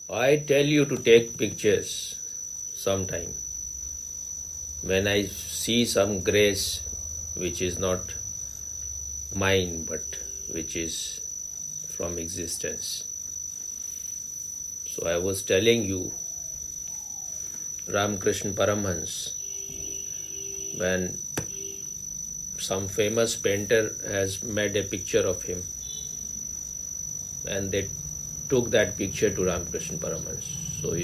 I tell you to take pictures sometime. When I see some grace which is not mine but which is from existence. So I was telling you, Ramakrishna Paramhans, when some famous painter has made a picture of him and they took that picture to Ramakrishna Paramhans. So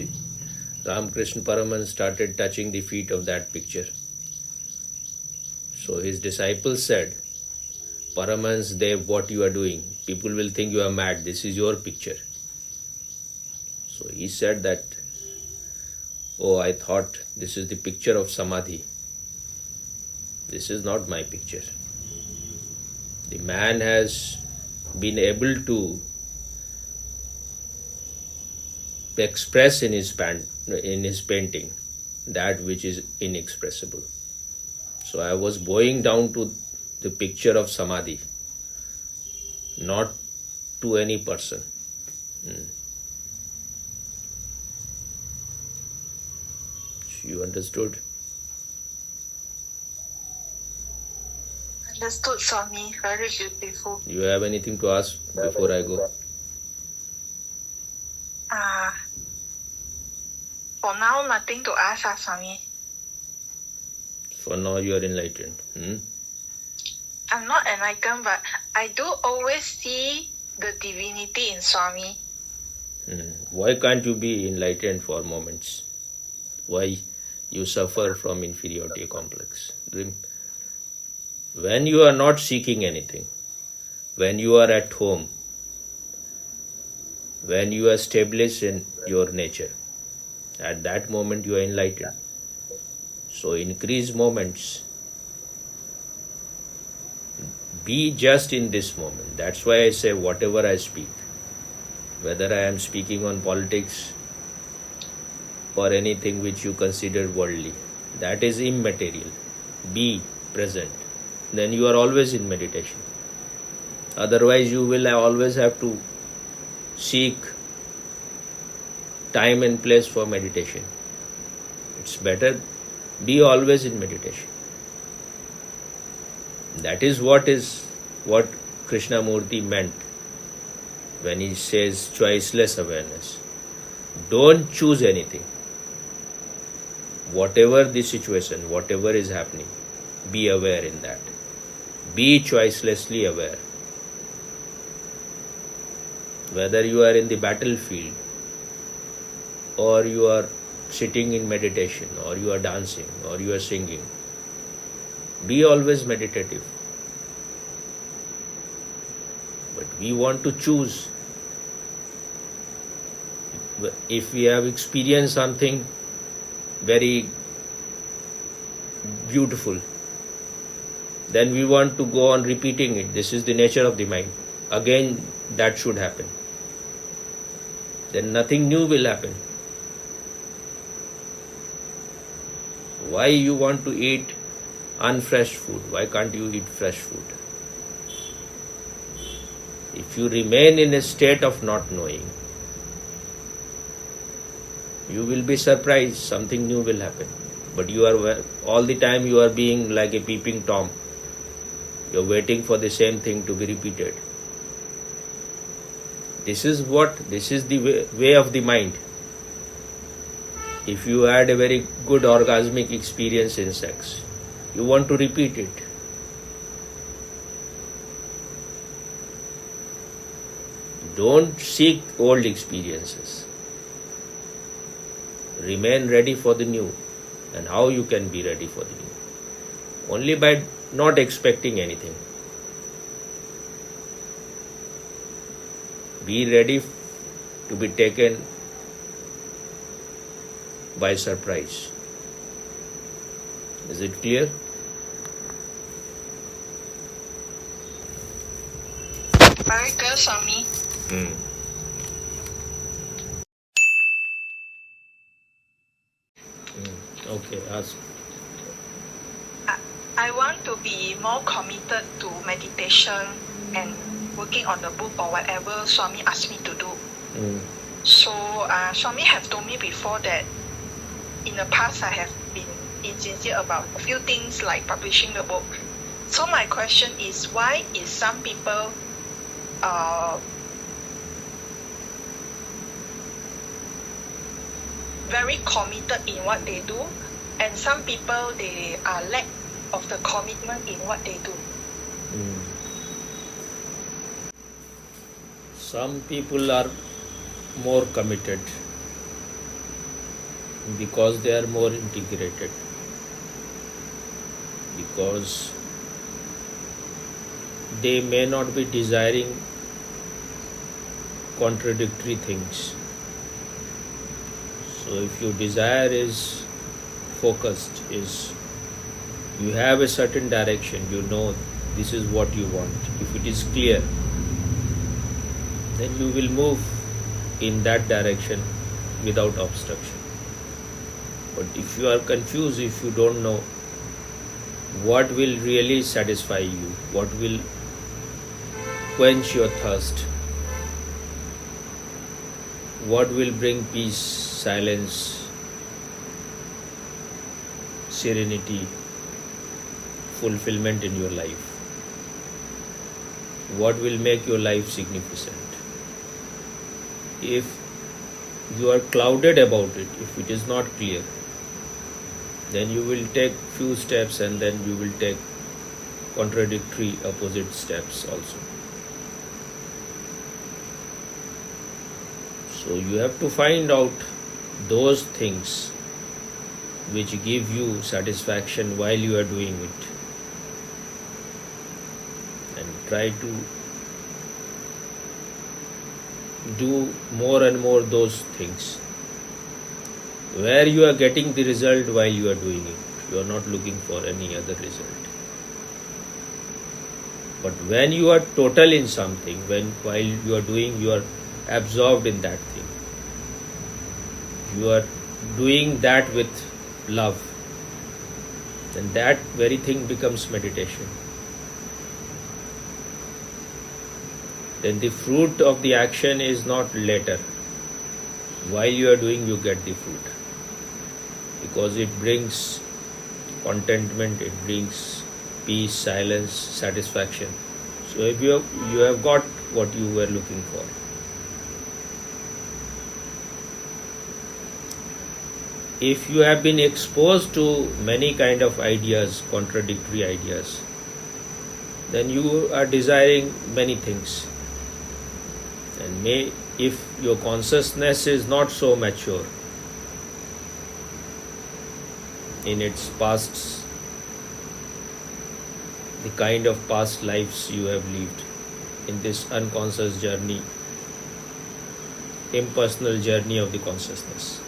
Ramakrishna Paramhans started touching the feet of that picture. So his disciples said, Paramhans Dev, what you are doing? People will think you are mad. This is your picture. So he said that, oh, I thought this is the picture of Samadhi. This is not my picture. The man has been able to express in his painting that which is inexpressible. So I was bowing down to the picture of Samadhi, not to any person. You understood? Understood, Swami. Very beautiful. You have anything to ask before I go? For now, nothing to ask, Swami. For now you are enlightened. I'm not enlightened, but I do always see the divinity in Swami. Why can't you be enlightened for moments? Why you suffer from inferiority complex? When you are not seeking anything, when you are at home, when you are established in your nature, at that moment you are enlightened. So increase moments. Be just in this moment. That's why I say whatever I speak, whether I am speaking on politics or anything which you consider worldly, that is immaterial. Be present. Then you are always in meditation. Otherwise you will always have to seek time and place for meditation. It's better be always in meditation. That is what Krishnamurti meant when he says choiceless awareness. Don't choose anything. Whatever the situation, whatever is happening, be aware in that. Be choicelessly aware. Whether you are in the battlefield or you are sitting in meditation or you are dancing or you are singing, be always meditative. But we want to choose. If we have experienced something very beautiful, then we want to go on repeating it. This is the nature of the mind. Again, that should happen. Then nothing new will happen. Why you want to eat unfresh food? Why can't you eat fresh food? If you remain in a state of not knowing, you will be surprised. Something new will happen. But you are all the time you are being like a peeping Tom. You are waiting for the same thing to be repeated. This is the way of the mind. If you had a very good orgasmic experience in sex, you want to repeat it. Don't seek old experiences. Remain ready for the new. And how you can be ready for the new? Only by not expecting anything. Be ready to be taken by surprise. Is it clear? Very good, Swami. Okay, ask. I want to be more committed to meditation and working on the book or whatever Swami asked me to do. So Swami have told me before that in the past I have been insincere about a few things like publishing the book. So my question is, why is some people very committed in what they do, and some people they are lack of the commitment in what they do? Some people are more committed because they are more integrated, because they may not be desiring contradictory things. So if your desire is focused, is you have a certain direction, you know this is what you want. If it is clear, then you will move in that direction without obstruction. But if you are confused, if you don't know what will really satisfy you, what will quench your thirst, what will bring peace, silence, serenity, fulfillment in your life, what will make your life significant. If you are clouded about it, if it is not clear, then you will take few steps and then you will take contradictory opposite steps also. So you have to find out those things which give you satisfaction while you are doing it, and try to do more and more those things where you are getting the result while you are doing it. You are not looking for any other result. But when you are total in something, while you are doing, you are absorbed in that thing. You are doing that with love, and that very thing becomes meditation. Then the fruit of the action is not later. While you are doing, you get the fruit, because it brings contentment, it brings peace, silence, satisfaction. So if you have got what you were looking for. If you have been exposed to many kind of ideas, contradictory ideas, then you are desiring many things. And if your consciousness is not so mature in its past, the kind of past lives you have lived in this unconscious journey, impersonal journey of the consciousness,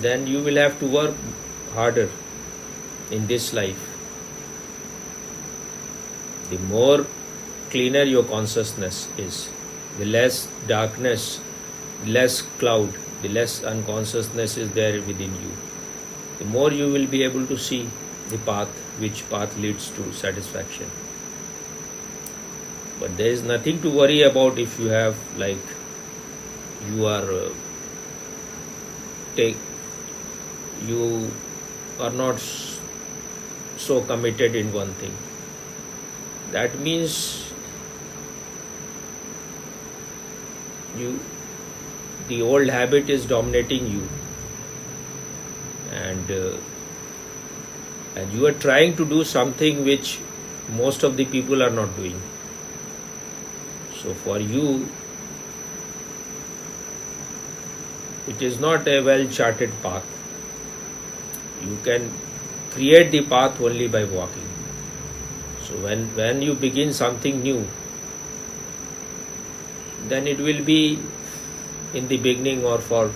then you will have to work harder in this life. The more cleaner your consciousness is, the less darkness, the less cloud, the less unconsciousness is there within you, the more you will be able to see the path, which path leads to satisfaction. But there is nothing to worry about if you have, like, you are you are not so committed in one thing. That means the old habit is dominating you, and you are trying to do something which most of the people are not doing. So for you, it is not a well-charted path. You can create the path only by walking. So when you begin something new, then it will be in the beginning, or for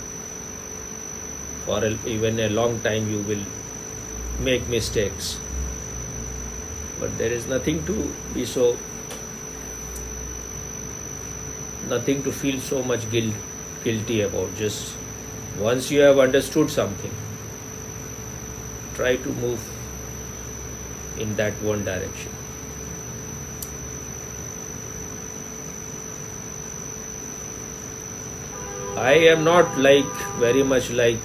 even a long time, you will make mistakes. But there is nothing to feel so much guilty about. Just once you have understood something, try to move in that one direction. I am not very much like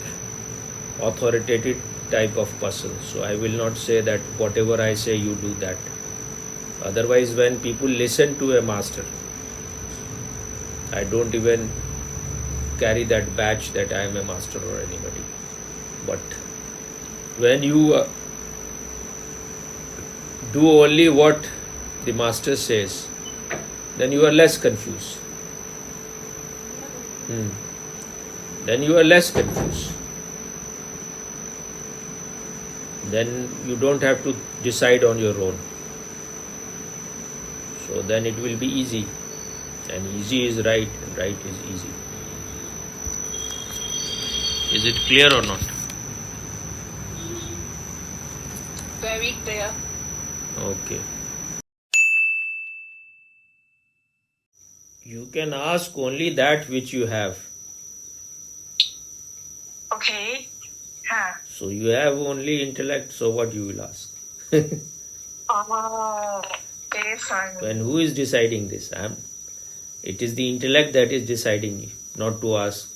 authoritative type of person, so I will not say that whatever I say you do that. Otherwise, when people listen to a master, I don't even carry that badge that I am a master or anybody. But when you do only what the master says, then you are less confused. Then you are less confused. Then you don't have to decide on your own. So then it will be easy. And easy is right and right is easy. Is it clear or not? Very clear. Okay. You can ask only that which you have. Okay. Huh. So you have only intellect, so what you will ask? Oh, very funny. When who is deciding this? It is the intellect that is deciding, not to ask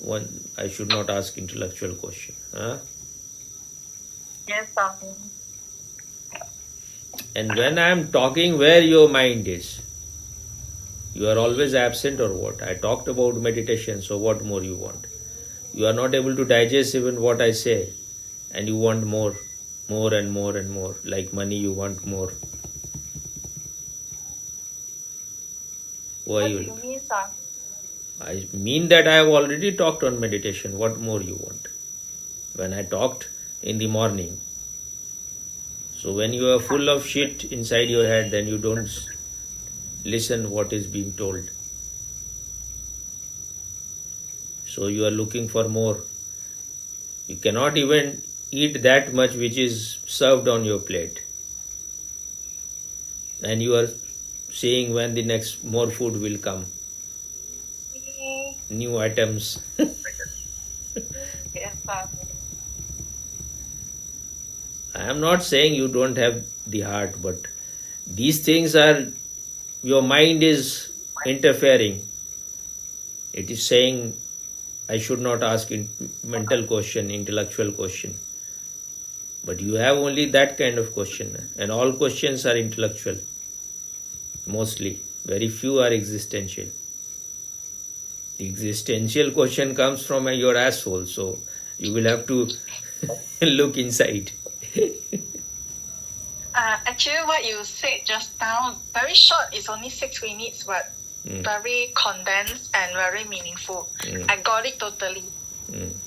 one. I should not ask intellectual question. Huh? Yes, Swami. And when I am talking, where your mind is? You are always absent or what? I talked about meditation, so what more you want? You are not able to digest even what I say, and you want more and more and more. Like money, you want more. Why What do you? you mean, Swami? I mean that I have already talked on meditation. What more you want? When I talked in the morning. So when you are full of shit inside your head, then you don't listen what is being told. So you are looking for more. You cannot even eat that much which is served on your plate. And you are seeing when the next more food will come. New items. Yes, Swami. I am not saying you don't have the heart, but these things are, your mind is interfering. It is saying, I should not ask mental question, intellectual question. But you have only that kind of question. And all questions are intellectual. Mostly. Very few are existential. The existential question comes from your asshole. So you will have to look inside. Actually, what you said just now, very short, it's only 6 minutes, but very condensed and very meaningful. I got it totally.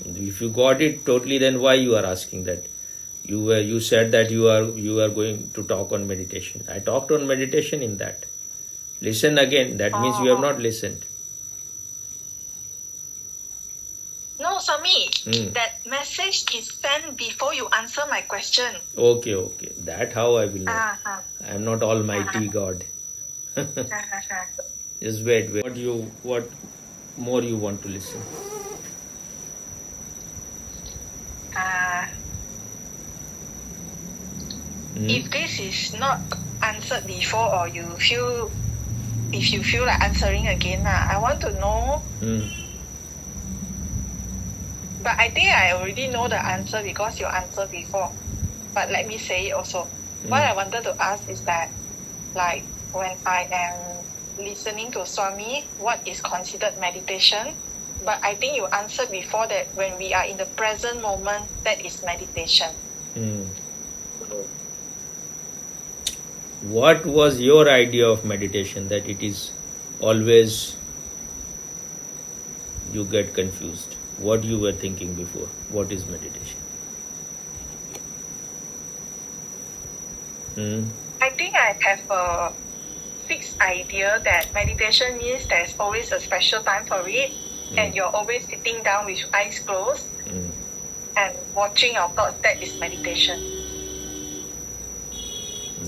If you got it totally, then why you are asking that? You said that you are going to talk on meditation. I talked on meditation in that. Listen again. That means you have not listened. No, Swami, that message is sent before you answer my question. Okay. That how I will know. I am not Almighty God. Just wait. What more you want to listen? If this is not answered before, or if you feel like answering again, I want to know. But I think I already know the answer because you answered before. But let me say it also. What I wanted to ask is that, like, when I am listening to Swami, what is considered meditation? But I think you answered before that when we are in the present moment, that is meditation. What was your idea of meditation? That it is always you get confused. What you were thinking before? What is meditation? I think I have a fixed idea that meditation means there's always a special time for it, and you're always sitting down with eyes closed and watching your thoughts. That is meditation.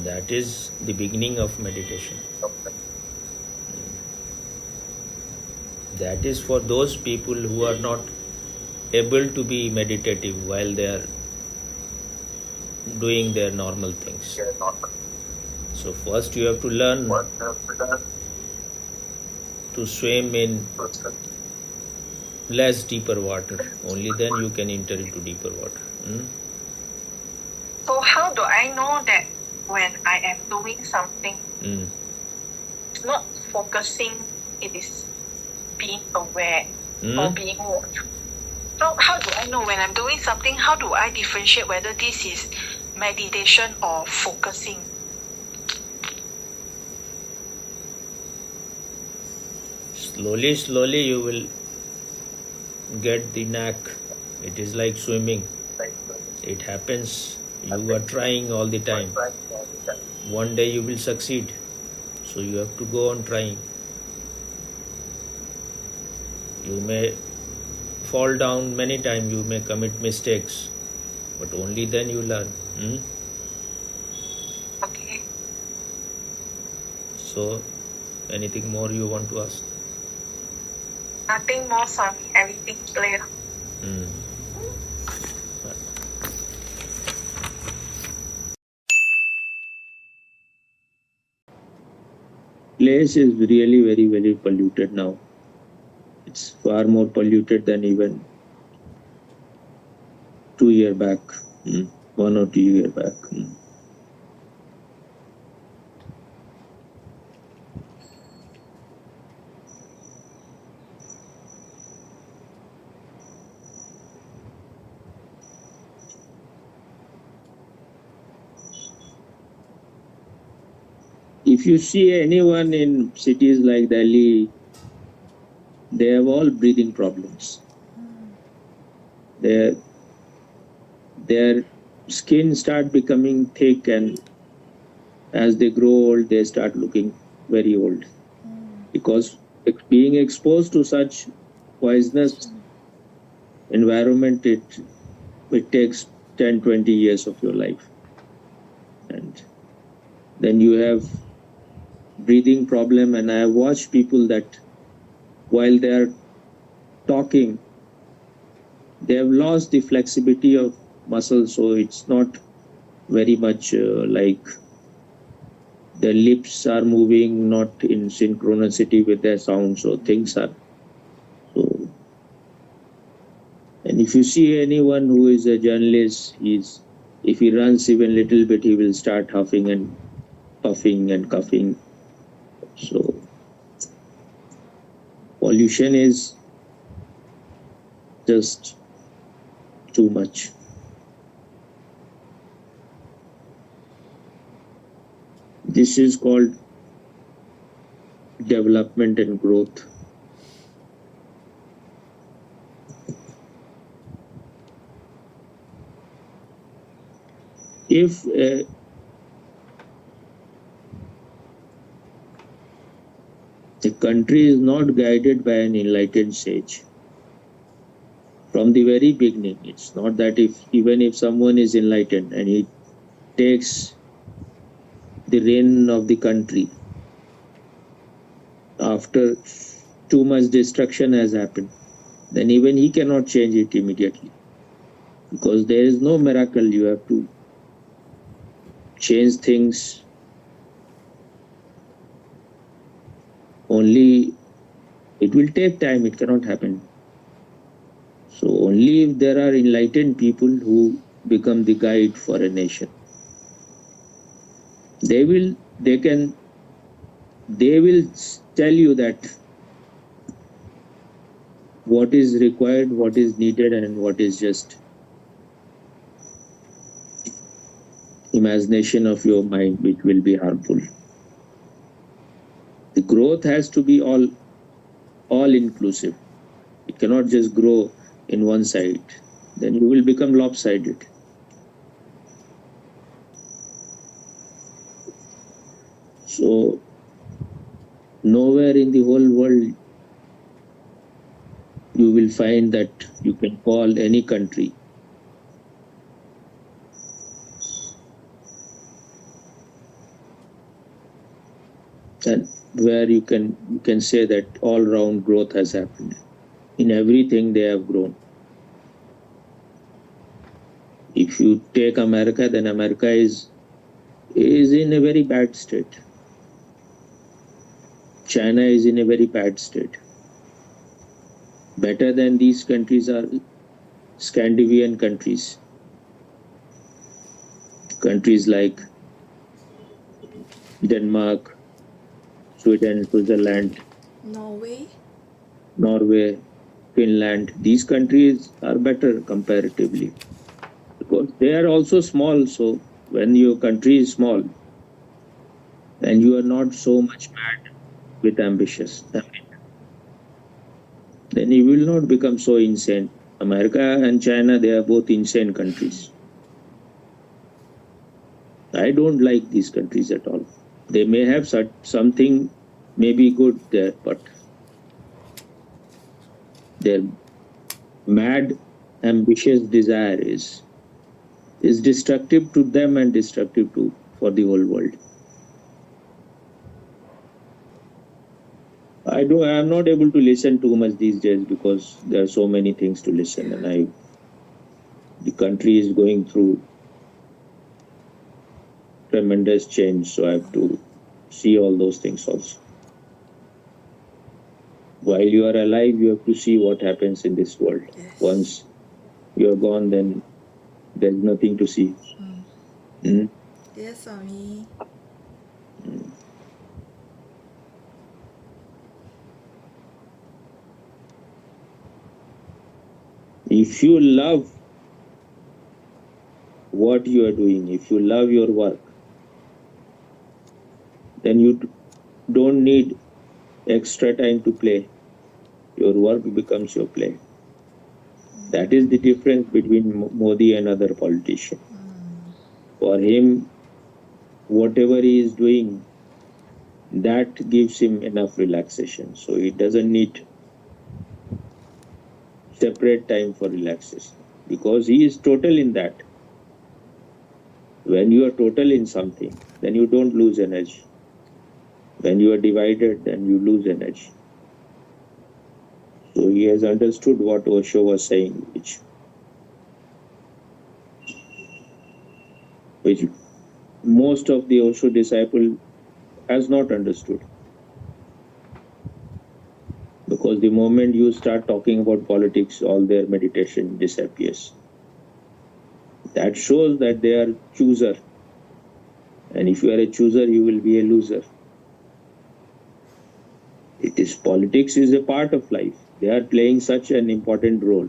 That is the beginning of meditation. That is for those people who are not able to be meditative while they are doing their normal things. So first you have to learn to swim in less deeper water. Only then you can enter into deeper water. So how do I know that when I am doing something, not focusing, it is being aware or being watchful? How do I know when I'm doing something? How do I differentiate whether this is meditation or focusing? Slowly you will get the knack. It is like swimming. It happens. You are trying all the time. One day you will succeed. So you have to go on trying. You may fall down many times, you may commit mistakes, but only then you learn. Okay. So, anything more you want to ask? Nothing more, Swami. Everything's clear. Place is really very, very polluted now. It's far more polluted than even 2 years back, 1 or 2 years back. If you see anyone in cities like Delhi, they have all breathing problems. Their skin start becoming thick, and as they grow old, they start looking very old. Because being exposed to such poisonous environment, it takes 10-20 years of your life. And then you have breathing problem, and I have watched people that while they are talking, they have lost the flexibility of muscles, so it's not very much like the lips are moving not in synchronicity with their sound, so things are so. And if you see anyone who is a journalist, if he runs even little bit, he will start huffing and puffing and coughing. So pollution is just too much. This is called development and growth. If the country is not guided by an enlightened sage from the very beginning, it's not that even if someone is enlightened and he takes the reign of the country after too much destruction has happened, then even he cannot change it immediately, because there is no miracle. You have to change things only. It will take time, it cannot happen. So only if there are enlightened people who become the guide for a nation, they will tell you that what is required, what is needed, and what is just imagination of your mind, which will be harmful. The growth has to be all inclusive. It cannot just grow in one side, then you will become lopsided. So nowhere in the whole world you will find that you can call any country and where you can say that all round growth has happened. In everything they have grown. If you take America, then America is in a very bad state. China is in a very bad state. Better than these countries are Scandinavian countries. Countries like Denmark, Sweden, Switzerland, Norway. Norway, Finland. These countries are better comparatively because they are also small. So when your country is small and you are not so much mad with ambition, then you will not become so insane. America and China, they are both insane countries. I don't like these countries at all. They may have something maybe good there, but their mad, ambitious desire is destructive to them and destructive to for the whole world. I'm not able to listen too much these days because there are so many things to listen, and the country is going through tremendous change, so I have to see all those things also. While you are alive, you have to see what happens in this world. Yes. Once you are gone, then there's nothing to see. Yes, Swami. If you love what you are doing, if you love your work, then you don't need extra time to play. Your work becomes your play. That is the difference between Modi and other politicians. For him, whatever he is doing, that gives him enough relaxation. So he doesn't need separate time for relaxation because he is total in that. When you are total in something, then you don't lose energy. When you are divided, then you lose energy. So he has understood what Osho was saying, which most of the Osho disciple has not understood. Because the moment you start talking about politics, all their meditation disappears. That shows that they are chooser. And if you are a chooser, you will be a loser. Politics is a part of life. They are playing such an important role.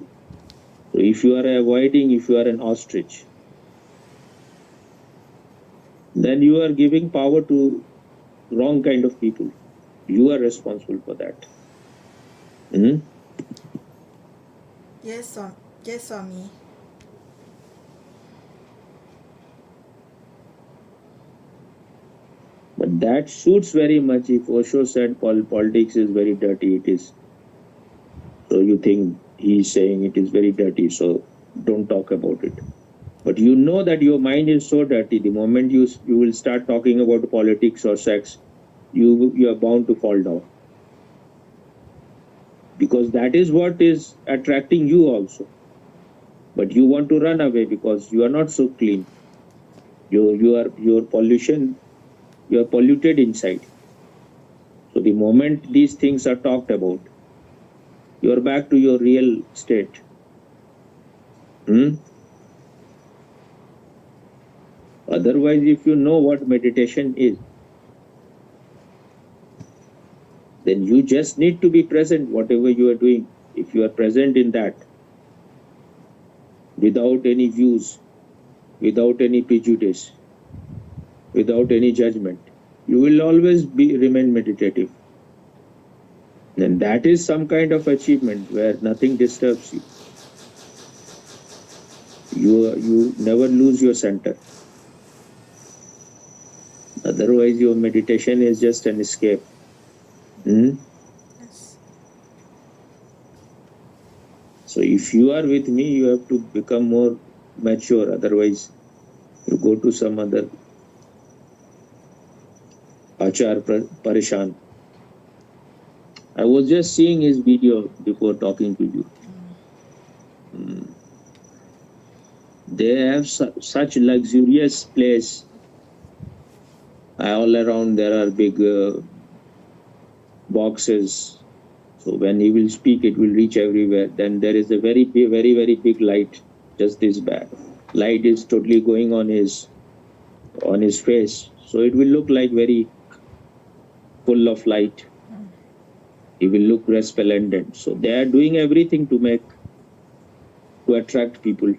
So if you are avoiding, if you are an ostrich, then you are giving power to wrong kind of people. You are responsible for that. Yes, Swami. But that suits very much. If Osho said politics is very dirty, it is. So you think he's saying it is very dirty, so don't talk about it. But you know that your mind is so dirty. The moment you will start talking about politics or sex, you are bound to fall down. Because that is what is attracting you also. But you want to run away because you are not so clean. Your pollution, you are polluted inside. So the moment these things are talked about, you are back to your real state. Otherwise, if you know what meditation is, then you just need to be present, whatever you are doing. If you are present in that, without any views, without any prejudice, without any judgment, you will always remain meditative. And that is some kind of achievement where nothing disturbs you. You never lose your center. Otherwise, your meditation is just an escape. Yes. So if you are with me, you have to become more mature. Otherwise, you go to some other Achar Parishan. I was just seeing his video before talking to you. They have such luxurious place. All around there are big boxes, So when he will speak, it will reach everywhere. Then there is a very big light, just this bad. Light is totally going on his face. So it will look like very full of light. He will look resplendent. So they are doing everything to attract people.